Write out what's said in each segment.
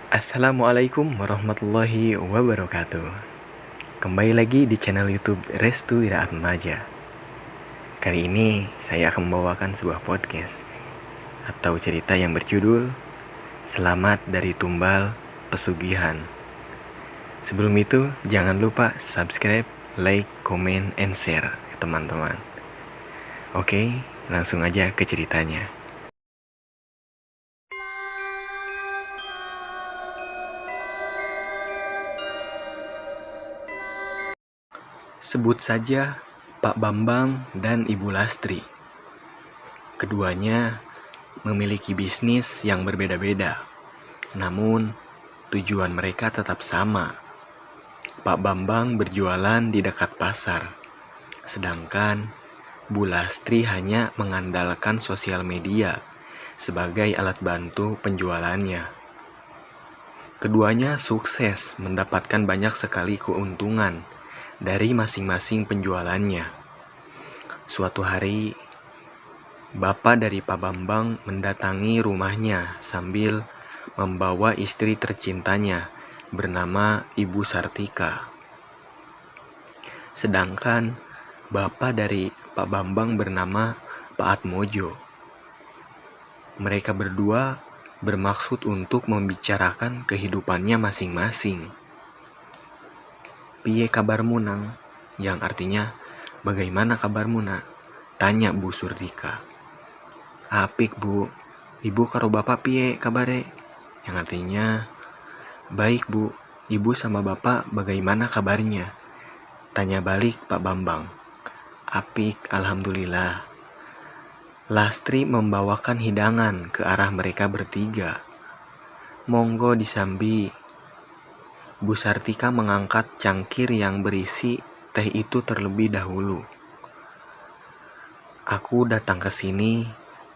Assalamualaikum warahmatullahi wabarakatuh. Kembali lagi di channel YouTube Restu Iraat Remaja. Kali ini saya akan membawakan sebuah podcast atau cerita yang berjudul Selamat dari Tumbal Pesugihan. Sebelum itu jangan lupa subscribe, like, comment, and share teman-teman. Oke, langsung aja ke ceritanya. Sebut saja Pak Bambang dan Ibu Lastri. Keduanya memiliki bisnis yang berbeda-beda, namun tujuan mereka tetap sama. Pak Bambang berjualan di dekat pasar, sedangkan Bu Lastri hanya mengandalkan sosial media sebagai alat bantu penjualannya. Keduanya sukses mendapatkan banyak sekali keuntungan dari masing-masing penjualannya. Suatu hari, bapak dari Pak Bambang mendatangi rumahnya sambil membawa istri tercintanya bernama Ibu Sartika. Sedangkan bapak dari Pak Bambang bernama Pak Atmojo. Mereka berdua bermaksud untuk membicarakan kehidupannya masing-masing. "Piye kabarmu nang?" Yang artinya, "Bagaimana kabarmu nak?" tanya Bu Surtika. "Apik bu, ibu karo bapak piye kabare?" Yang artinya, "Baik bu, ibu sama bapak bagaimana kabarnya?" tanya balik Pak Bambang. "Apik, alhamdulillah." Lastri membawakan hidangan ke arah mereka bertiga. "Monggo disambi." Bu Sartika mengangkat cangkir yang berisi teh itu terlebih dahulu. "Aku datang ke sini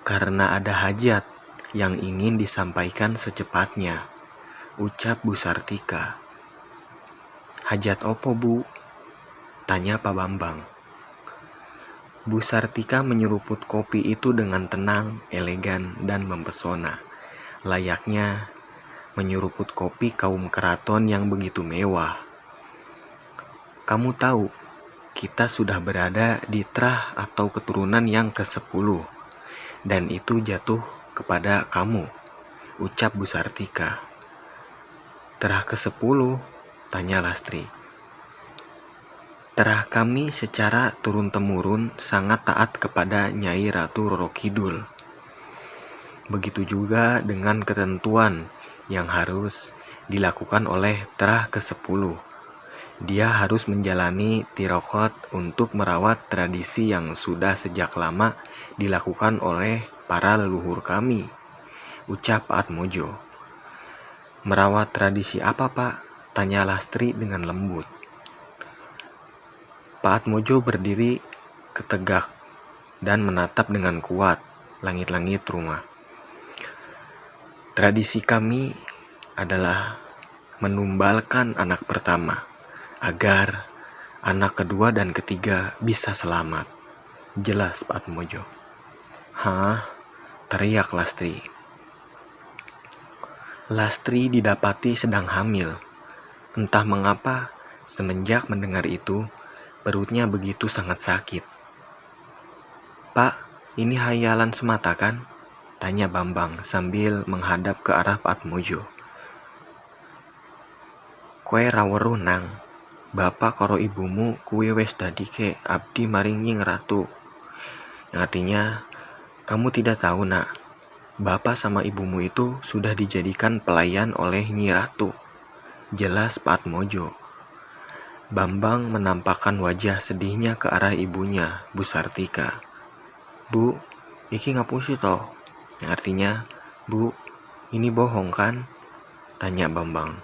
karena ada hajat yang ingin disampaikan secepatnya," ucap Bu Sartika. "Hajat opo bu?" tanya Pak Bambang. Bu Sartika menyeruput kopi itu dengan tenang, elegan, dan mempesona, layaknya menyeruput kopi kaum keraton yang begitu mewah. "Kamu tahu, kita sudah berada di trah atau keturunan yang ke-10, dan itu jatuh kepada kamu," ucap Bu Sartika. "Trah ke-10? tanya Lastri. "Trah kami secara turun-temurun sangat taat kepada Nyai Ratu Roro Kidul. Begitu juga dengan ketentuan yang harus dilakukan oleh trah ke-10. Dia harus menjalani tirokot untuk merawat tradisi yang sudah sejak lama dilakukan oleh para leluhur kami," ucap Atmojo. "Merawat tradisi apa pak?" tanya Lastri dengan lembut. Pak Atmojo berdiri ketegak dan menatap dengan kuat langit-langit rumah. "Tradisi kami adalah menumbalkan anak pertama agar anak kedua dan ketiga bisa selamat," jelas Pak Atmojo. "Hah?" teriak Lastri. Lastri didapati sedang hamil. Entah mengapa semenjak mendengar itu perutnya begitu sangat sakit. "Pak, ini hayalan semata kan?" tanya Bambang sambil menghadap ke arah Pak Atmojo. "Koe ra weruh nang, bapak karo ibumu kuwi wis dadi ke abdi maring Nying Ratu." Yang artinya, "Kamu tidak tahu nak, bapak sama ibumu itu sudah dijadikan pelayan oleh Nyi Ratu," jelas Pak Atmojo. Bambang menampakkan wajah sedihnya ke arah ibunya, Bu Sartika. "Bu, iki ngapusi toh?" Yang artinya, "Bu, ini bohong kan?" tanya Bambang.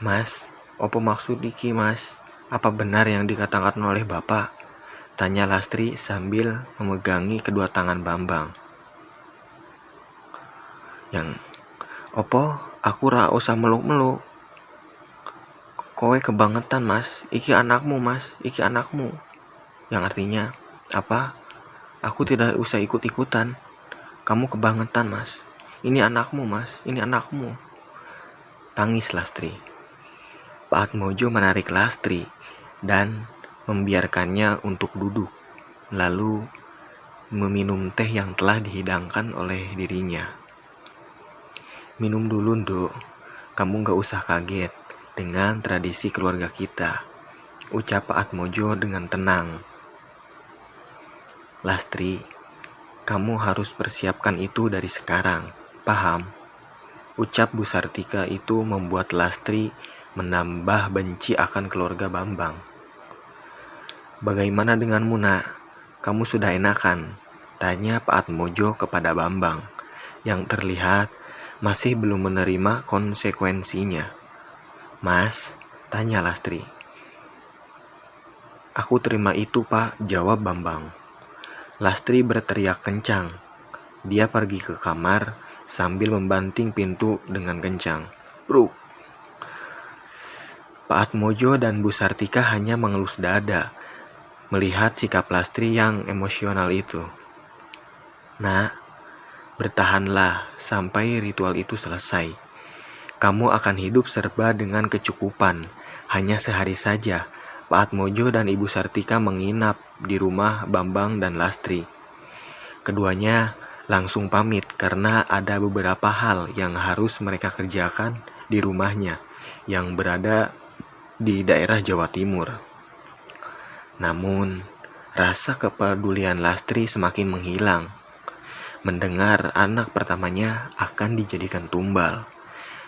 "Mas, opo maksud iki mas? Apa benar yang dikatakan oleh bapak?" tanya Lastri sambil memegangi kedua tangan Bambang. Yang, "Opo, aku ra usah meluk-meluk. Kowe kebangetan mas, iki anakmu mas, iki anakmu." Yang artinya, "Apa? Aku tidak usah ikut-ikutan. Kamu kebangetan mas. Ini anakmu, Mas. Ini anakmu. Tangis Lastri. Pak Atmojo menarik Lastri dan membiarkannya untuk duduk, lalu meminum teh yang telah dihidangkan oleh dirinya. Minum dulu, Nduk. Kamu gak usah kaget dengan tradisi keluarga kita, ucap Pak Atmojo dengan tenang. Lastri, kamu harus persiapkan itu dari sekarang, paham? Ucap Bu Sartika itu membuat Lastri menambah benci akan keluarga Bambang. Bagaimana denganmu, Nak? Kamu sudah enakan? Tanya Pak Atmojo kepada Bambang, yang terlihat masih belum menerima konsekuensinya. Mas, tanya Lastri. Aku terima itu, Pak, jawab Bambang. Lastri berteriak kencang. Dia pergi ke kamar sambil membanting pintu dengan kencang. Bruk! Pak Atmojo dan Bu Sartika hanya mengelus dada melihat sikap Lastri yang emosional itu. Nah, bertahanlah sampai ritual itu selesai. Kamu akan hidup serba dengan kecukupan. Hanya sehari saja, Pak Atmojo dan Ibu Sartika menginap di rumah Bambang dan Lastri. Keduanya langsung pamit karena ada beberapa hal yang harus mereka kerjakan di rumahnya yang berada di daerah Jawa Timur. Namun, rasa kepedulian Lastri semakin menghilang. Mendengar anak pertamanya akan dijadikan tumbal,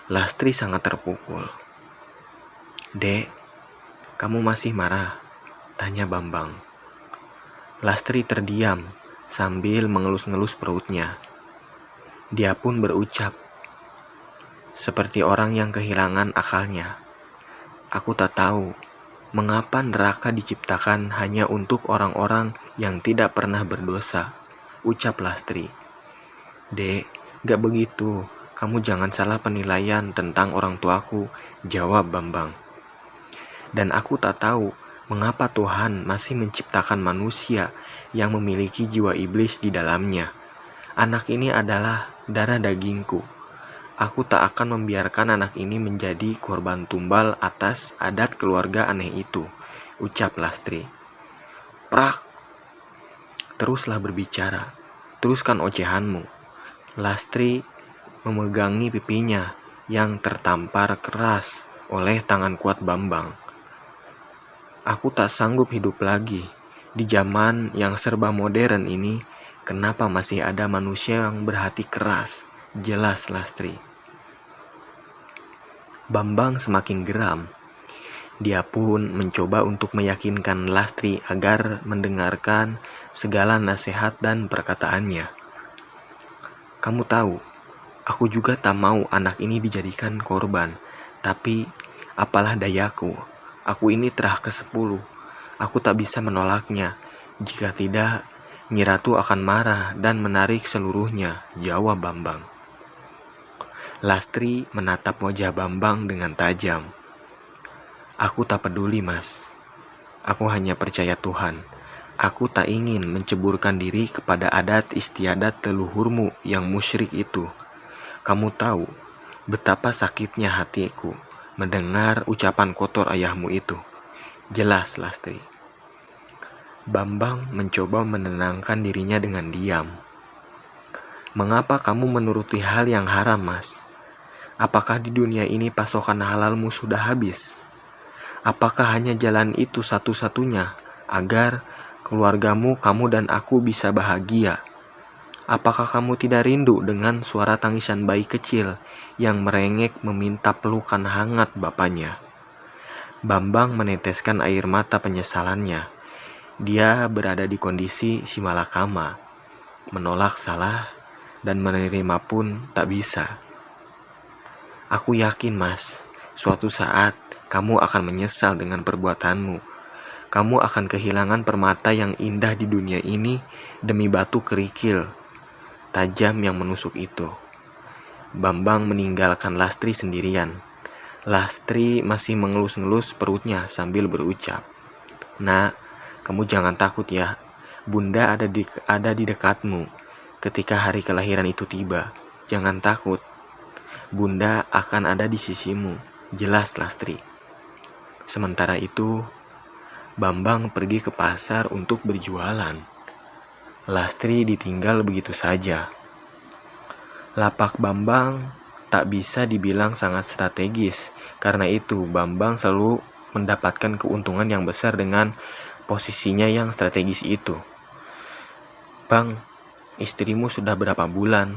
Lastri sangat terpukul. Dek, kamu masih marah? Tanya Bambang. Lastri terdiam sambil mengelus-ngelus perutnya. Dia pun berucap, seperti orang yang kehilangan akalnya. Aku tak tahu mengapa neraka diciptakan hanya untuk orang-orang yang tidak pernah berdosa, ucap Lastri. Dek, gak begitu. Kamu jangan salah penilaian tentang orang tuaku, jawab Bambang. Dan aku tak tahu mengapa Tuhan masih menciptakan manusia yang memiliki jiwa iblis di dalamnya. Anak ini adalah darah dagingku. Aku tak akan membiarkan anak ini menjadi korban tumbal atas adat keluarga aneh itu, ucap Lastri. Prak! Teruslah berbicara. Teruskan ocehanmu. Lastri memegangi pipinya yang tertampar keras oleh tangan kuat Bambang. Aku tak sanggup hidup lagi. Di zaman yang serba modern ini, kenapa masih ada manusia yang berhati keras? Jelas Lastri. Bambang semakin geram. Dia pun mencoba untuk meyakinkan Lastri agar mendengarkan segala nasihat dan perkataannya. Kamu tahu, aku juga tak mau anak ini dijadikan korban. Tapi, apalah dayaku. Aku ini terah ke-10. Aku tak bisa menolaknya. Jika tidak, Nyi Ratu akan marah dan menarik seluruhnya, jawab Bambang. Lastri menatap wajah Bambang dengan tajam. Aku tak peduli, Mas. Aku hanya percaya Tuhan. Aku tak ingin menceburkan diri kepada adat istiadat leluhurmu yang musyrik itu. Kamu tahu betapa sakitnya hatiku mendengar ucapan kotor ayahmu itu. Jelas, Lastri. Bambang mencoba menenangkan dirinya dengan diam. Mengapa kamu menuruti hal yang haram, Mas? Apakah di dunia ini pasokan halalmu sudah habis? Apakah hanya jalan itu satu-satunya agar keluargamu, kamu dan aku bisa bahagia? Apakah kamu tidak rindu dengan suara tangisan bayi kecil yang merengek meminta pelukan hangat bapaknya? Bambang meneteskan air mata penyesalannya. Dia berada di kondisi si malakama. Menolak salah dan menerima pun tak bisa. Aku yakin, Mas, suatu saat kamu akan menyesal dengan perbuatanmu. Kamu akan kehilangan permata yang indah di dunia ini demi batu kerikil tajam yang menusuk itu. Bambang meninggalkan Lastri sendirian. Lastri masih mengelus-ngelus perutnya sambil berucap, Nak, kamu jangan takut ya. Bunda ada di dekatmu ketika hari kelahiran itu tiba, jangan takut. Bunda akan ada di sisimu, jelas Lastri. Sementara itu, Bambang pergi ke pasar untuk berjualan. Lastri ditinggal begitu saja. Lapak Bambang tak bisa dibilang sangat strategis. Karena itu, Bambang selalu mendapatkan keuntungan yang besar dengan posisinya yang strategis itu. "Bang, istrimu sudah berapa bulan?"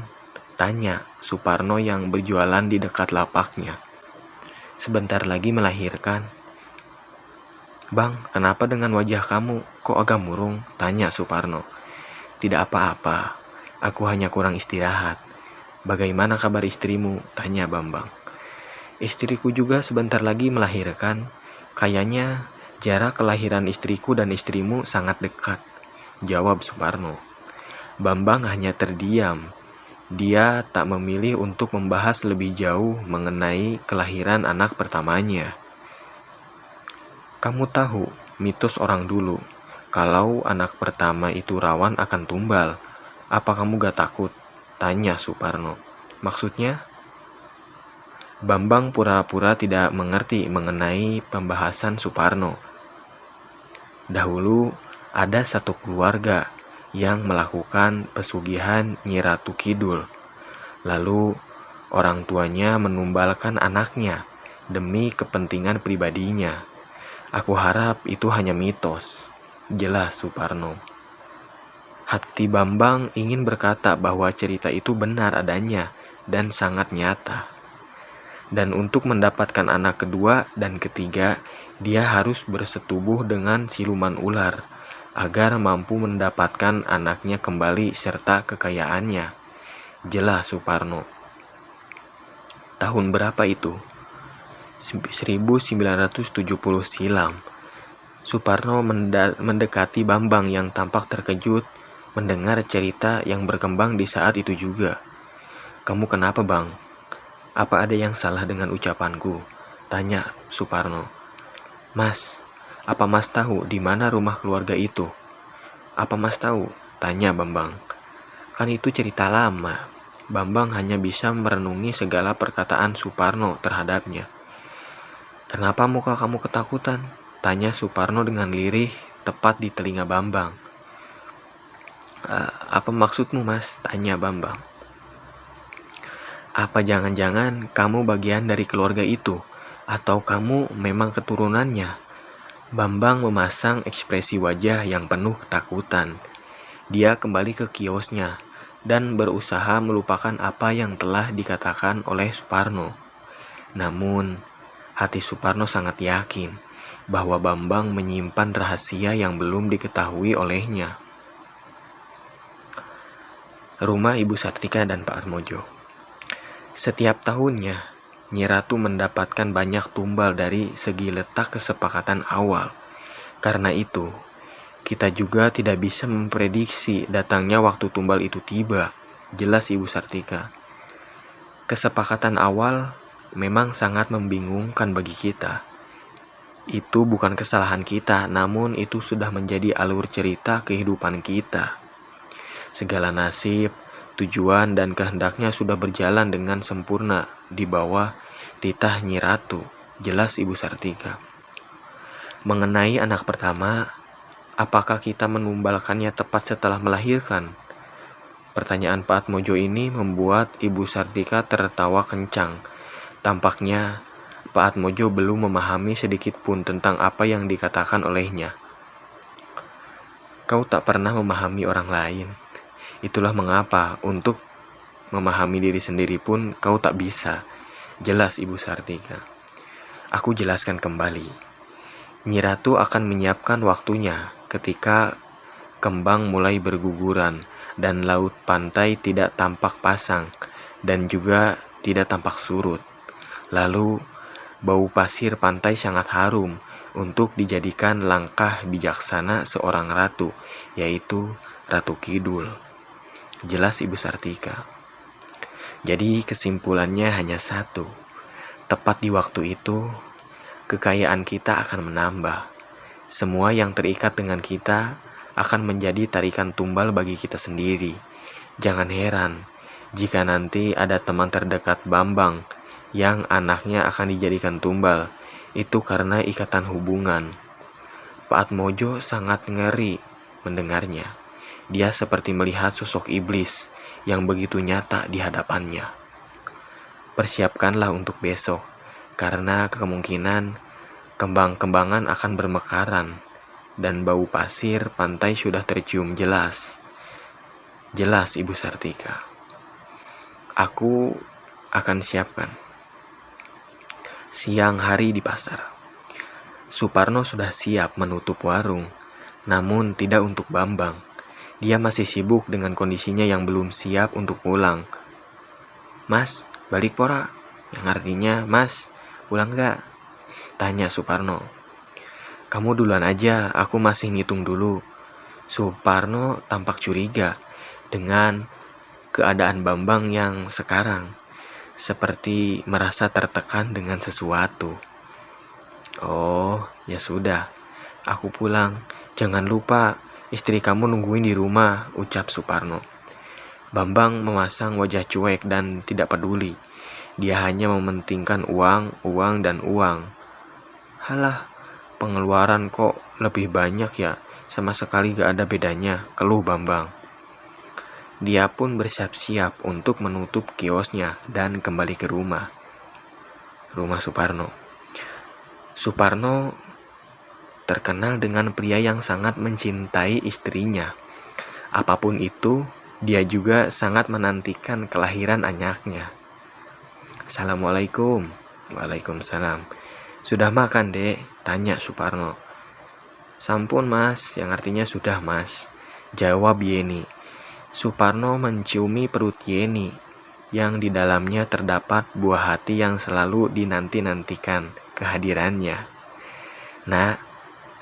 tanya Suparno yang berjualan di dekat lapaknya. "Sebentar lagi melahirkan." "Bang, kenapa dengan wajah kamu kok agak murung?" tanya Suparno. "Tidak apa-apa, aku hanya kurang istirahat." "Bagaimana kabar istrimu?" tanya Bambang. "Istriku juga sebentar lagi melahirkan. Kayaknya jarak kelahiran istriku dan istrimu sangat dekat," jawab Suparno. Bambang hanya terdiam. Dia tak memilih untuk membahas lebih jauh mengenai kelahiran anak pertamanya. "Kamu tahu mitos orang dulu, kalau anak pertama itu rawan akan tumbal. Apa kamu gak takut?" tanya Suparno. "Maksudnya?" Bambang pura-pura tidak mengerti mengenai pembahasan Suparno. Dahulu ada satu keluarga yang melakukan pesugihan Nyi Ratu Kidul. Lalu orang tuanya menumbalkan anaknya demi kepentingan pribadinya. "Aku harap itu hanya mitos," jelas Suparno. Hati Bambang ingin berkata bahwa cerita itu benar adanya dan sangat nyata. Dan untuk mendapatkan anak kedua dan ketiga, dia harus bersetubuh dengan siluman ular agar mampu mendapatkan anaknya kembali serta kekayaannya, jelas Suparno. Tahun berapa itu? 1970 silam. Suparno mendekati Bambang yang tampak terkejut mendengar cerita yang berkembang di saat itu juga. "Kamu kenapa, Bang? Apa ada yang salah dengan ucapanku?" tanya Suparno. "Mas, apa Mas tahu di mana rumah keluarga itu?" "Apa Mas tahu?" tanya Bambang. "Kan itu cerita lama." Bambang hanya bisa merenungi segala perkataan Suparno terhadapnya. "Kenapa muka kamu ketakutan?" tanya Suparno dengan lirih tepat di telinga Bambang. "Apa maksudmu, Mas?" tanya Bambang. "Apa jangan-jangan kamu bagian dari keluarga itu? Atau kamu memang keturunannya?" Bambang memasang ekspresi wajah yang penuh ketakutan. Dia kembali ke kiosnya dan berusaha melupakan apa yang telah dikatakan oleh Suparno. Namun, hati Suparno sangat yakin bahwa Bambang menyimpan rahasia yang belum diketahui olehnya. Rumah Ibu Sartika dan Pak Atmojo. Setiap tahunnya, Nyi Ratu mendapatkan banyak tumbal dari segi letak kesepakatan awal. Karena itu, kita juga tidak bisa memprediksi datangnya waktu tumbal itu tiba, jelas Ibu Sartika. Kesepakatan awal memang sangat membingungkan bagi kita. Itu bukan kesalahan kita, namun itu sudah menjadi alur cerita kehidupan kita. Segala nasib, tujuan, dan kehendaknya sudah berjalan dengan sempurna di bawah titah Nyi Ratu, jelas Ibu Sartika. Mengenai anak pertama, apakah kita menumbalkannya tepat setelah melahirkan? Pertanyaan Pak Atmojo ini membuat Ibu Sartika tertawa kencang. Tampaknya Pak Atmojo belum memahami sedikit pun tentang apa yang dikatakan olehnya. "Kau tak pernah memahami orang lain. Itulah mengapa untuk memahami diri sendiri pun kau tak bisa," jelas Ibu Sartika. "Aku jelaskan kembali. Nyi Ratu akan menyiapkan waktunya ketika kembang mulai berguguran dan laut pantai tidak tampak pasang dan juga tidak tampak surut. Lalu bau pasir pantai sangat harum untuk dijadikan langkah bijaksana seorang ratu, yaitu Ratu Kidul," jelas Ibu Sartika. Jadi kesimpulannya hanya satu. Tepat di waktu itu, kekayaan kita akan menambah. Semua yang terikat dengan kita akan menjadi tarikan tumbal bagi kita sendiri. Jangan heran Jika nanti ada teman terdekat Bambang yang anaknya akan dijadikan tumbal, itu karena ikatan hubungan. Pak Atmojo sangat ngeri mendengarnya. Dia seperti melihat sosok iblis yang begitu nyata di hadapannya. Persiapkanlah untuk besok, karena kemungkinan kembang-kembangan akan bermekaran dan bau pasir pantai sudah tercium jelas. Jelas, Ibu Sartika. Aku akan siapkan. Siang hari di pasar, Suparno sudah siap menutup warung, namun tidak untuk Bambang. Dia masih sibuk dengan kondisinya yang belum siap untuk pulang. "Mas, balik pora?" Yang artinya, "Mas, pulang gak?" tanya Suparno. "Kamu duluan aja, aku masih ngitung dulu." Suparno tampak curiga dengan keadaan Bambang yang sekarang, seperti merasa tertekan dengan sesuatu. "Oh, ya sudah, aku pulang. Jangan lupa, istri kamu nungguin di rumah," ucap Suparno. Bambang memasang wajah cuek dan tidak peduli. Dia hanya mementingkan uang, uang, dan uang. "Halah, pengeluaran kok lebih banyak ya, sama sekali gak ada bedanya," keluh Bambang. Dia pun bersiap-siap untuk menutup kiosnya dan kembali ke rumah Suparno. Suparno terkenal dengan pria yang sangat mencintai istrinya. Apapun itu, dia juga sangat menantikan kelahiran anaknya. "Assalamualaikum." "Waalaikumsalam." "Sudah makan, Dek?" tanya Suparno. "Sampun, Mas," yang artinya sudah, Mas, jawab Yeni. Suparno menciumi perut Yeni yang di dalamnya terdapat buah hati yang selalu dinanti-nantikan kehadirannya. "Nak,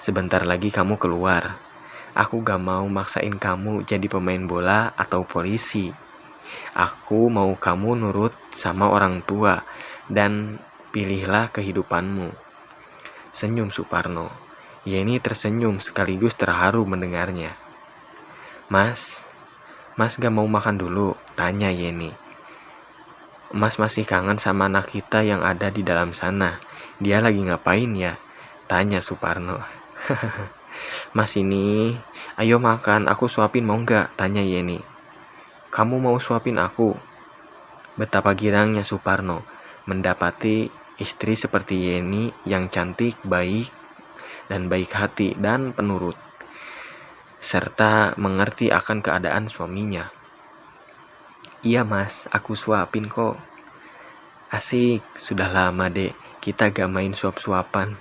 sebentar lagi kamu keluar. Aku gak mau maksain kamu jadi pemain bola atau polisi. Aku mau kamu nurut sama orang tua dan pilihlah kehidupanmu." Senyum Suparno. Yeni tersenyum sekaligus terharu mendengarnya. Mas gak mau makan dulu?" tanya Yeni. "Mas masih kangen sama anak kita yang ada di dalam sana. Dia lagi ngapain ya?" tanya Suparno. "Mas ini, ayo makan, aku suapin mau gak?" tanya Yeni. "Kamu mau suapin aku?" Betapa girangnya Suparno mendapati istri seperti Yeni yang cantik, baik, dan baik hati dan penurut, serta mengerti akan keadaan suaminya. "Iya Mas, aku suapin kok." "Asik, sudah lama Dek kita gak main suap-suapan.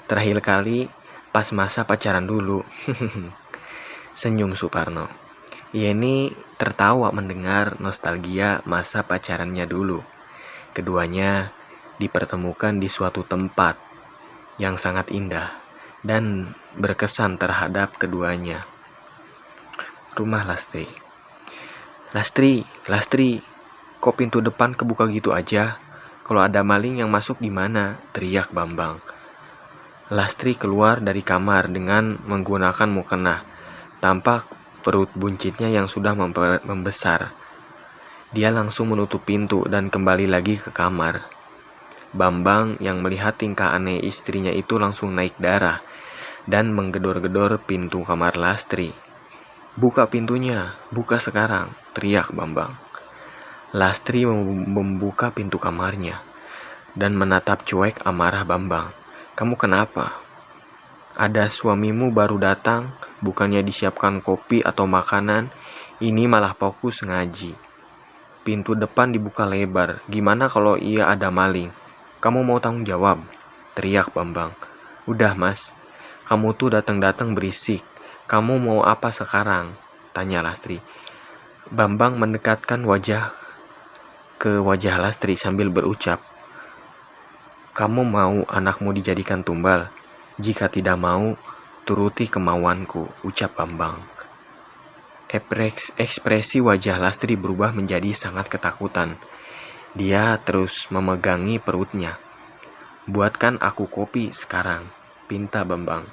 Terakhir kali pas masa pacaran dulu." Senyum Suparno. Yeni tertawa mendengar nostalgia masa pacarannya dulu. Keduanya dipertemukan di suatu tempat yang sangat indah dan berkesan terhadap keduanya. Rumah Lastri. Lastri, kok pintu depan kebuka gitu aja? Kalau ada maling yang masuk gimana?" teriak Bambang. Lastri keluar dari kamar dengan menggunakan mukena. Tampak perut buncitnya yang sudah membesar. Dia langsung menutup pintu dan kembali lagi ke kamar. Bambang yang melihat tingkah aneh istrinya itu langsung naik darah dan menggedor-gedor pintu kamar Lastri. "Buka pintunya, buka sekarang," teriak Bambang. Lastri membuka pintu kamarnya dan menatap cuek amarah Bambang. "Kamu kenapa? Ada suamimu baru datang, bukannya disiapkan kopi atau makanan, ini malah fokus ngaji. Pintu depan dibuka lebar, gimana kalau ia ada maling? Kamu mau tanggung jawab?" teriak Bambang. "Udah Mas, kamu tuh datang-datang berisik. Kamu mau apa sekarang?" tanya Lastri. Bambang mendekatkan wajah ke wajah Lastri sambil berucap, "Kamu mau anakmu dijadikan tumbal? Jika tidak mau, turuti kemauanku," ucap Bambang. Ekspresi wajah Lastri berubah menjadi sangat ketakutan. Dia terus memegangi perutnya. "Buatkan aku kopi sekarang," pinta Bambang.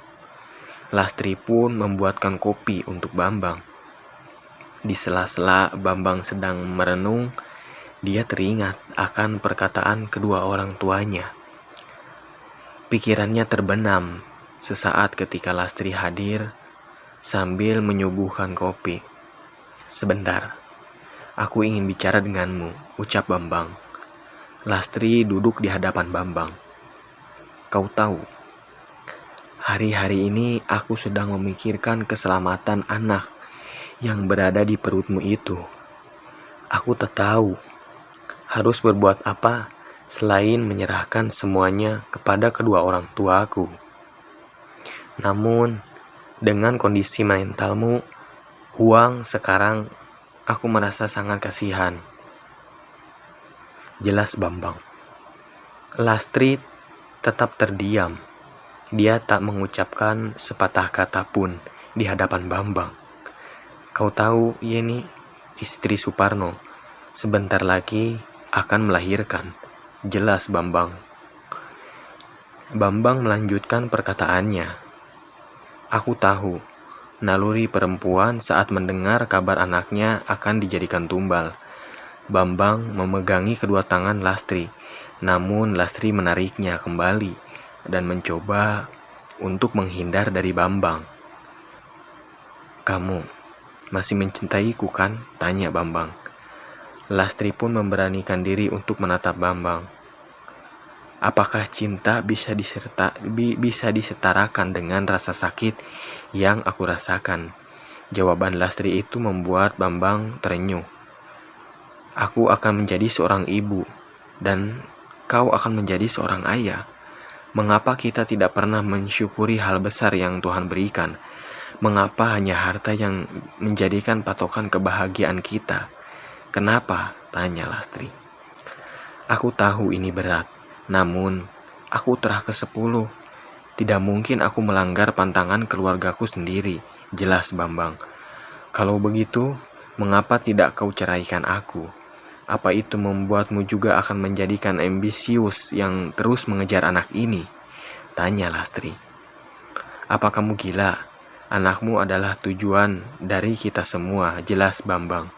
Lastri pun membuatkan kopi untuk Bambang. Di sela-sela Bambang sedang merenung, dia teringat akan perkataan kedua orang tuanya. Pikirannya terbenam sesaat ketika Lastri hadir sambil menyuguhkan kopi. "Sebentar, aku ingin bicara denganmu," ucap Bambang. Lastri duduk di hadapan Bambang. "Kau tahu, hari-hari ini aku sedang memikirkan keselamatan anak yang berada di perutmu itu. Aku tak tahu harus berbuat apa selain menyerahkan semuanya kepada kedua orang tuaku. Namun, dengan kondisi mentalmu, uang sekarang, aku merasa sangat kasihan," jelas Bambang. Lastri tetap terdiam. Dia tak mengucapkan sepatah kata pun di hadapan Bambang. "Kau tahu, Yeni, istri Suparno, sebentar lagi akan melahirkan," jelas Bambang. Bambang melanjutkan perkataannya. "Aku tahu naluri perempuan saat mendengar kabar anaknya akan dijadikan tumbal." Bambang memegangi kedua tangan Lastri, namun Lastri menariknya kembali dan mencoba untuk menghindar dari Bambang. "Kamu masih mencintaiku kan?" tanya Bambang. Lastri pun memberanikan diri untuk menatap Bambang. "Apakah cinta bisa disetarakan dengan rasa sakit yang aku rasakan?" Jawaban Lastri itu membuat Bambang terenyuh. "Aku akan menjadi seorang ibu, dan kau akan menjadi seorang ayah. Mengapa kita tidak pernah mensyukuri hal besar yang Tuhan berikan? Mengapa hanya harta yang menjadikan patokan kebahagiaan kita?" "Kenapa?" tanya Lastri. "Aku tahu ini berat, namun aku telah ke-10. Tidak mungkin aku melanggar pantangan keluargaku sendiri," jelas Bambang. "Kalau begitu, mengapa tidak kau ceraikan aku? Apa itu membuatmu juga akan menjadikan ambisius yang terus mengejar anak ini?" tanya Lastri. "Apa kamu gila? Anakmu adalah tujuan dari kita semua," jelas Bambang.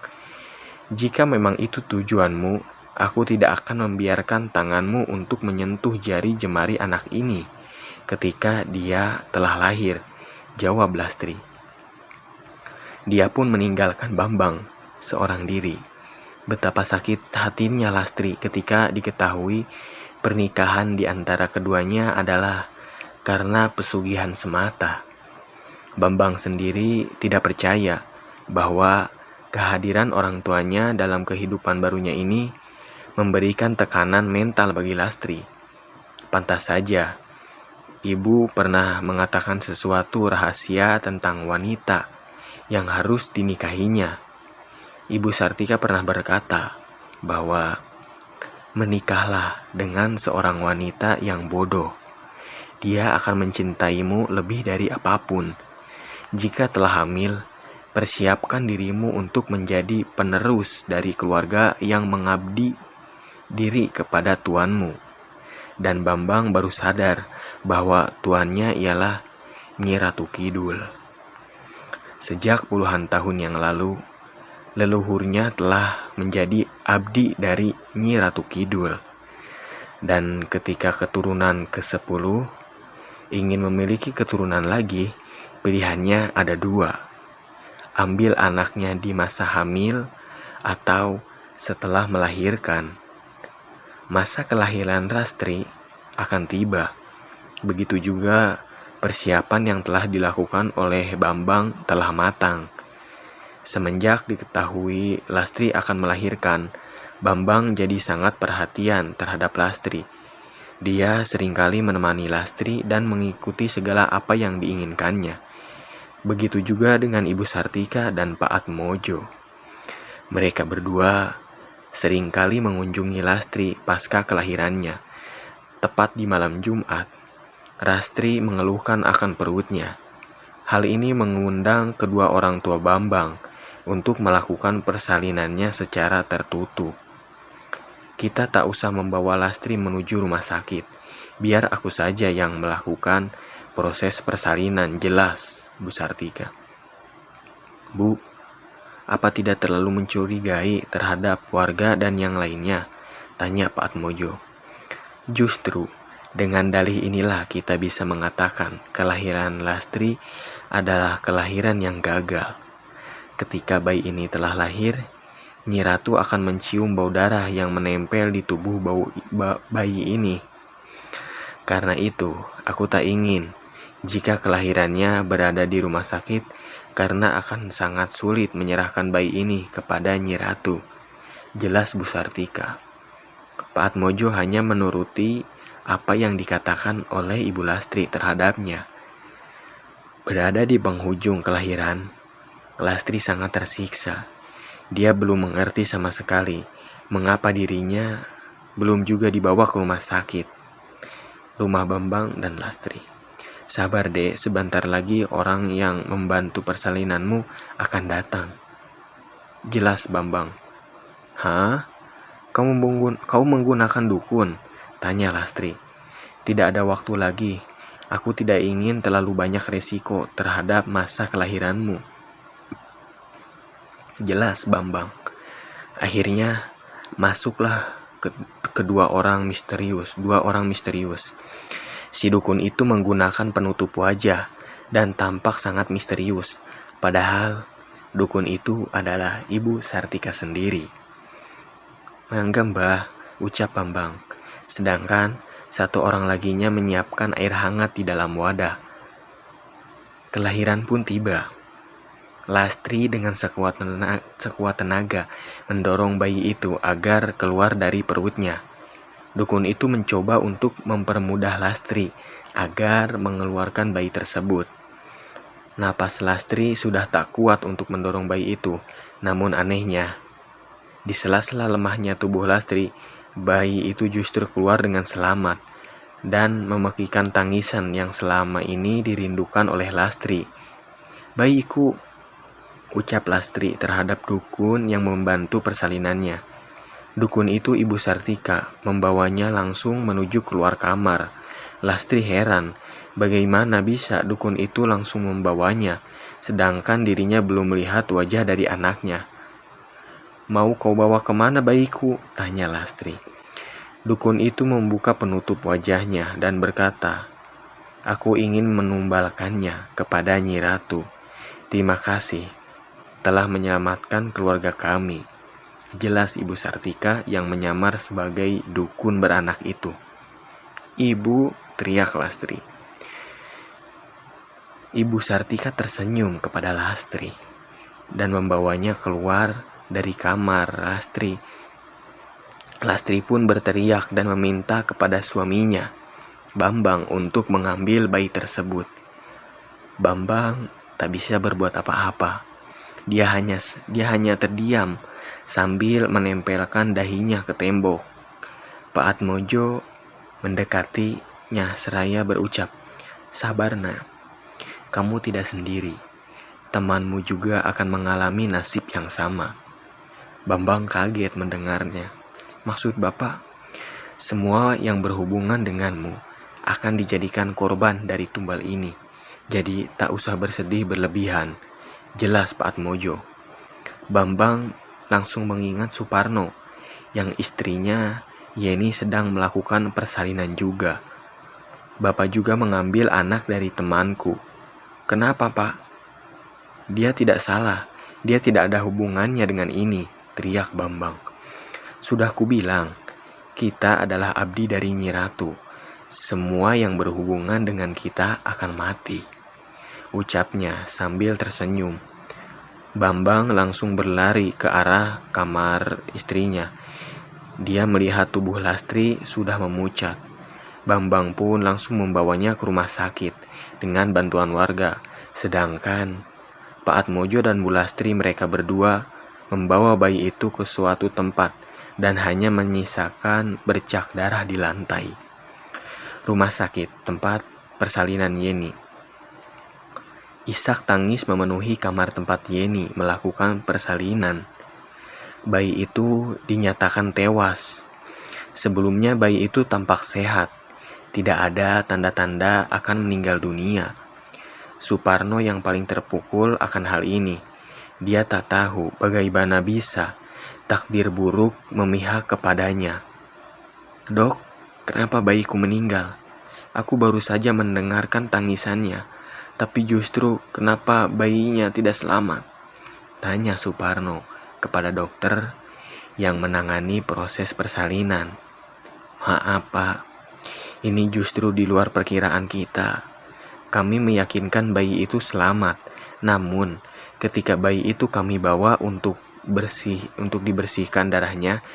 "Jika memang itu tujuanmu, aku tidak akan membiarkan tanganmu untuk menyentuh jari jemari anak ini ketika dia telah lahir," jawab Lastri. Dia pun meninggalkan Bambang seorang diri. Betapa sakit hatinya Lastri ketika diketahui pernikahan di antara keduanya adalah karena pesugihan semata. Bambang sendiri tidak percaya bahwa kehadiran orang tuanya dalam kehidupan barunya ini memberikan tekanan mental bagi Lastri. Pantas saja, ibu pernah mengatakan sesuatu rahasia tentang wanita yang harus dinikahinya. Ibu Sartika pernah berkata bahwa menikahlah dengan seorang wanita yang bodoh. Dia akan mencintaimu lebih dari apapun. Jika telah hamil, persiapkan dirimu untuk menjadi penerus dari keluarga yang mengabdi diri kepada tuanmu. Dan Bambang baru sadar bahwa tuannya ialah Nyi Ratu Kidul. Sejak puluhan tahun yang lalu, leluhurnya telah menjadi abdi dari Nyi Ratu Kidul. Dan ketika keturunan ke-10 ingin memiliki keturunan lagi, pilihannya ada dua. Ambil anaknya di masa hamil atau setelah melahirkan. Masa kelahiran Lastri akan tiba. Begitu juga persiapan yang telah dilakukan oleh Bambang telah matang. Semenjak diketahui Lastri akan melahirkan, Bambang jadi sangat perhatian terhadap Lastri. Dia seringkali menemani Lastri dan mengikuti segala apa yang diinginkannya. Begitu juga dengan Ibu Sartika dan Pak Atmojo. Mereka berdua seringkali mengunjungi Lastri pasca kelahirannya. Tepat di malam Jumat, Lastri mengeluhkan akan perutnya. Hal ini mengundang kedua orang tua Bambang untuk melakukan persalinannya secara tertutup. "Kita tak usah membawa Lastri menuju rumah sakit. Biar aku saja yang melakukan proses persalinan," jelas Bu Sartika. "Bu, Apa tidak terlalu mencurigai terhadap warga dan yang lainnya? Tanya Pak Atmojo. Justru, dengan dalih inilah kita bisa mengatakan kelahiran Lastri adalah kelahiran yang gagal. Ketika bayi ini telah lahir, Nyi Ratu akan mencium bau darah yang menempel di tubuh bayi ini. Karena itu, aku tak ingin jika kelahirannya berada di rumah sakit karena akan sangat sulit menyerahkan bayi ini kepada Nyi Ratu. Jelas Bu Sartika. Pak Atmojo hanya menuruti apa yang dikatakan oleh Ibu Lastri terhadapnya. Berada di penghujung kelahiran, Lastri sangat tersiksa. Dia belum mengerti sama sekali mengapa dirinya belum juga dibawa ke rumah sakit. Rumah Bambang dan Lastri. Sabar dek, sebentar lagi orang yang membantu persalinanmu akan datang. Jelas Bambang. Hah? Kau menggunakan dukun? Tanya Lastri. Tidak ada waktu lagi. Aku tidak ingin terlalu banyak resiko terhadap masa kelahiranmu. Jelas Bambang. Akhirnya masuklah dua orang misterius. Si dukun itu menggunakan penutup wajah dan tampak sangat misterius. Padahal dukun itu adalah Ibu Sartika sendiri. Mangga Mbah, ucap Bambang. Sedangkan satu orang laginya menyiapkan air hangat di dalam wadah. Kelahiran pun tiba. Lastri dengan sekuat tenaga mendorong bayi itu agar keluar dari perutnya. Dukun itu mencoba untuk mempermudah Lastri agar mengeluarkan bayi tersebut. Napas Lastri sudah tak kuat untuk mendorong bayi itu. Namun anehnya, di sela-sela lemahnya tubuh Lastri, bayi itu justru keluar dengan selamat dan memekikan tangisan yang selama ini dirindukan oleh Lastri. Bayiku, ucap Lastri terhadap dukun yang membantu persalinannya. Dukun itu Ibu Sartika membawanya langsung menuju keluar kamar. Lastri heran, bagaimana bisa dukun itu langsung membawanya, sedangkan dirinya belum melihat wajah dari anaknya. Mau kau bawa kemana bayiku? Tanya Lastri. Dukun itu membuka penutup wajahnya dan berkata, aku ingin menumbalkannya kepada Nyi Ratu. Terima kasih telah menyelamatkan keluarga kami. Jelas Ibu Sartika yang menyamar sebagai dukun beranak itu. Ibu, teriak Lastri. Ibu Sartika tersenyum kepada Lastri dan membawanya keluar dari kamar Lastri. Lastri pun berteriak dan meminta kepada suaminya, Bambang, untuk mengambil bayi tersebut. Bambang tak bisa berbuat apa-apa. Dia hanya terdiam sambil menempelkan dahinya ke tembok. Pak Atmojo mendekatinya seraya berucap, sabar nak, kamu tidak sendiri. Temanmu juga akan mengalami nasib yang sama. Bambang kaget mendengarnya. Maksud Bapak, semua yang berhubungan denganmu akan dijadikan korban dari tumbal ini. Jadi tak usah bersedih berlebihan. Jelas Pak Atmojo. Bambang langsung mengingat Suparno yang istrinya Yeni sedang melakukan persalinan juga. Bapak juga mengambil anak dari temanku. Kenapa Pak? Dia tidak salah. Dia tidak ada hubungannya dengan ini, teriak Bambang. Sudah kubilang, kita adalah abdi dari Nyi Ratu. Semua yang berhubungan dengan kita akan mati, ucapnya sambil tersenyum. Bambang langsung berlari ke arah kamar istrinya. Dia melihat tubuh Lastri sudah memucat. Bambang pun langsung membawanya ke rumah sakit dengan bantuan warga. Sedangkan Pak Atmojo dan Bu Lastri, mereka berdua membawa bayi itu ke suatu tempat dan hanya menyisakan bercak darah di lantai. Rumah sakit, tempat persalinan Yeni. Isak tangis memenuhi kamar tempat Yeni melakukan persalinan. Bayi itu dinyatakan tewas. Sebelumnya bayi itu tampak sehat. Tidak ada tanda-tanda akan meninggal dunia. Suparno yang paling terpukul akan hal ini. Dia tak tahu bagaimana bisa takdir buruk memihak kepadanya. "Dok, kenapa bayiku meninggal? Aku baru saja mendengarkan tangisannya, tapi justru kenapa bayinya tidak selamat?" tanya Suparno kepada dokter yang menangani proses persalinan. "Maaf Pak, ini justru di luar perkiraan kita. Kami meyakinkan bayi itu selamat, namun ketika bayi itu kami bawa untuk dibersihkan darahnya,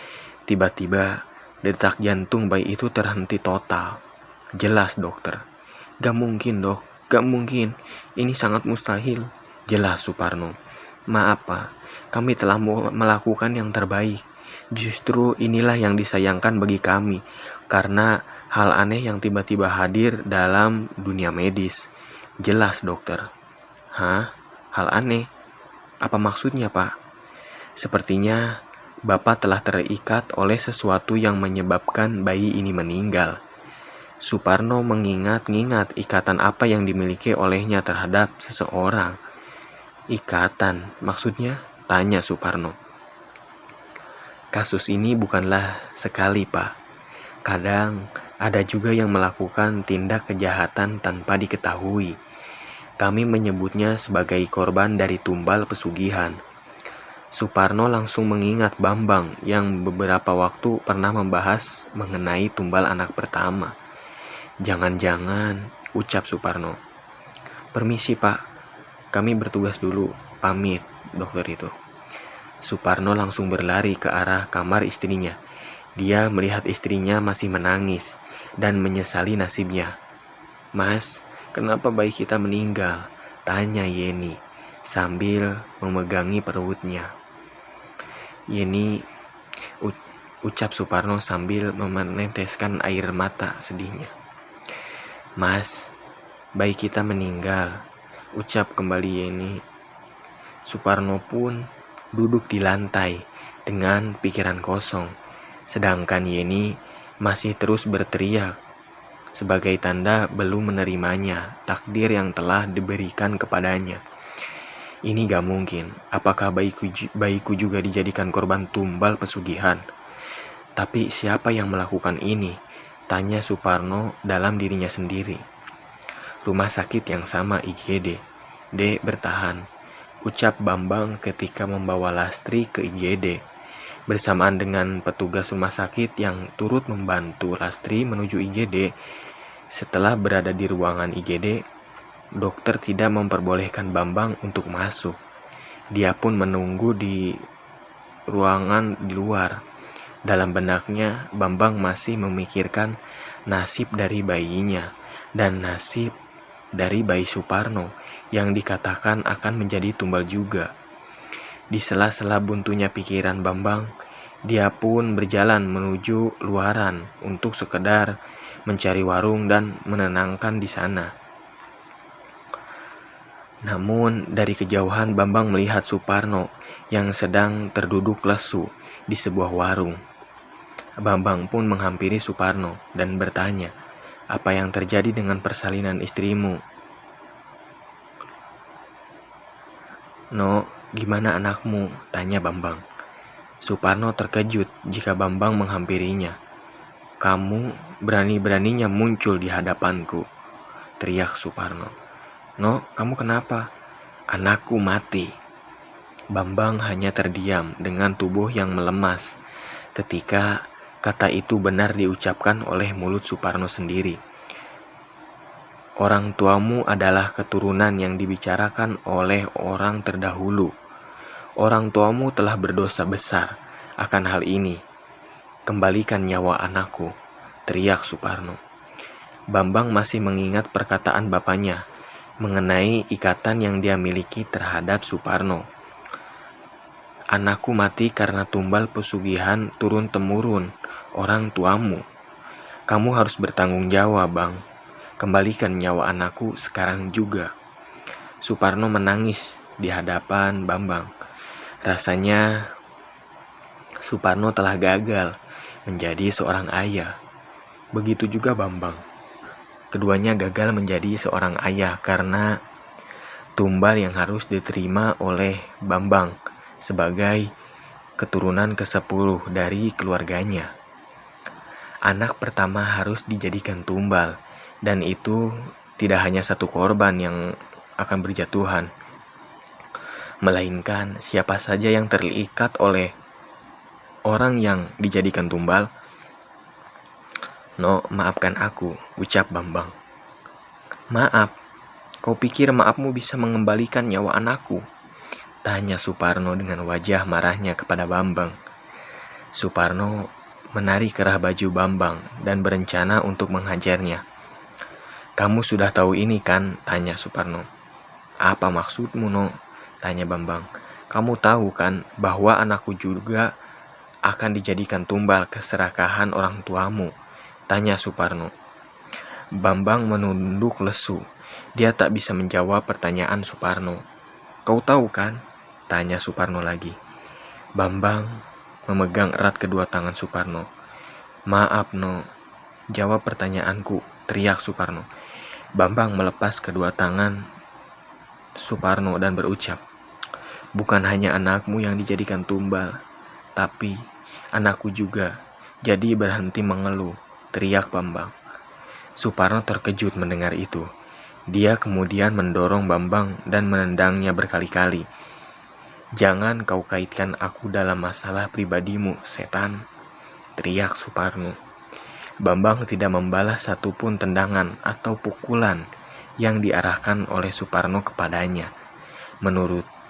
tiba-tiba detak jantung bayi itu terhenti total." "Jelas dokter." "Gak mungkin dok, gak mungkin. Ini sangat mustahil." "Jelas Suparno. Maaf Pak, kami telah melakukan yang terbaik. Justru inilah yang disayangkan bagi kami, karena hal aneh yang tiba-tiba hadir dalam dunia medis." "Jelas dokter." "Hah? Hal aneh? Apa maksudnya Pak?" "Sepertinya Bapak telah terikat oleh sesuatu yang menyebabkan bayi ini meninggal." Suparno mengingat-ingat ikatan apa yang dimiliki olehnya terhadap seseorang. "Ikatan, maksudnya?" tanya Suparno. "Kasus ini bukanlah sekali Pak. Kadang ada juga yang melakukan tindak kejahatan tanpa diketahui. Kami menyebutnya sebagai korban dari tumbal pesugihan." Suparno langsung mengingat Bambang yang beberapa waktu pernah membahas mengenai tumbal anak pertama. "Jangan-jangan," ucap Suparno. "Permisi Pak, kami bertugas dulu, pamit," dokter itu. Suparno langsung berlari ke arah kamar istrinya. Dia melihat istrinya masih menangis dan menyesali nasibnya. "Mas, kenapa bayi kita meninggal?" tanya Yeni sambil memegangi perutnya. "Yeni," ucap Suparno sambil meneteskan air mata sedihnya. "Mas, bayi kita meninggal," ucap kembali Yeni. Suparno pun duduk di lantai dengan pikiran kosong, sedangkan Yeni masih terus berteriak sebagai tanda belum menerimanya takdir yang telah diberikan kepadanya. "Ini gak mungkin. Apakah bayiku juga dijadikan korban tumbal pesugihan? Tapi siapa yang melakukan ini?" tanya Suparno dalam dirinya sendiri. "Rumah sakit yang sama IGD. Dek, bertahan," ucap Bambang ketika membawa Lastri ke IGD. Bersamaan dengan petugas rumah sakit yang turut membantu Lastri menuju IGD. Setelah berada di ruangan IGD, dokter tidak memperbolehkan Bambang untuk masuk. Dia pun menunggu di ruangan di luar. Dalam benaknya, Bambang masih memikirkan nasib dari bayinya dan nasib dari bayi Suparno yang dikatakan akan menjadi tumbal juga. Di sela-sela buntunya pikiran Bambang, dia pun berjalan menuju luaran untuk sekedar mencari warung dan menenangkan di sana. Namun dari kejauhan Bambang melihat Suparno yang sedang terduduk lesu di sebuah warung. Bambang pun menghampiri Suparno dan bertanya, "Apa yang terjadi dengan persalinan istrimu?" "No, gimana anakmu?" tanya Bambang. Suparno terkejut jika Bambang menghampirinya. "Kamu berani-beraninya muncul di hadapanku," teriak Suparno. "No, kamu kenapa?" "Anakku mati." Bambang hanya terdiam dengan tubuh yang melemas ketika kata itu benar diucapkan oleh mulut Suparno sendiri. "Orang tuamu adalah keturunan yang dibicarakan oleh orang terdahulu. Orang tuamu telah berdosa besar akan hal ini. Kembalikan nyawa anakku," teriak Suparno. Bambang masih mengingat perkataan bapaknya mengenai ikatan yang dia miliki terhadap Suparno. "Anakku mati karena tumbal pesugihan turun-temurun orang tuamu. Kamu harus bertanggung jawab, Bang. Kembalikan nyawa anakku sekarang juga." Suparno menangis di hadapan Bambang. Rasanya Suparno telah gagal menjadi seorang ayah. Begitu juga Bambang. Keduanya gagal menjadi seorang ayah karena tumbal yang harus diterima oleh Bambang sebagai keturunan ke-10 dari keluarganya. Anak pertama harus dijadikan tumbal, dan itu tidak hanya satu korban yang akan berjatuhan, melainkan siapa saja yang terikat oleh orang yang dijadikan tumbal. "No, maafkan aku," ucap Bambang. "Maaf? Kau pikir maafmu bisa mengembalikan nyawa anakku?" tanya Suparno dengan wajah marahnya kepada Bambang. Suparno menarik kerah baju Bambang dan berencana untuk menghajarnya. "Kamu sudah tahu ini kan?" tanya Suparno. "Apa maksudmu, No?" tanya Bambang. "Kamu tahu kan bahwa anakku juga akan dijadikan tumbal keserakahan orang tuamu?" tanya Suparno. Bambang menunduk lesu. Dia tak bisa menjawab pertanyaan Suparno. "Kau tahu kan?" tanya Suparno lagi. Bambang memegang erat kedua tangan Suparno. "Maaf, No. Jawab pertanyaanku," teriak Suparno. Bambang melepas kedua tangan Suparno dan berucap, "Bukan hanya anakmu yang dijadikan tumbal, tapi anakku juga. Jadi berhenti mengeluh," teriak Bambang. Suparno terkejut mendengar itu. Dia kemudian mendorong Bambang dan menendangnya berkali-kali. "Jangan kau kaitkan aku dalam masalah pribadimu, setan," teriak Suparno. Bambang tidak membalas satupun tendangan atau pukulan yang diarahkan oleh Suparno kepadanya. Menurut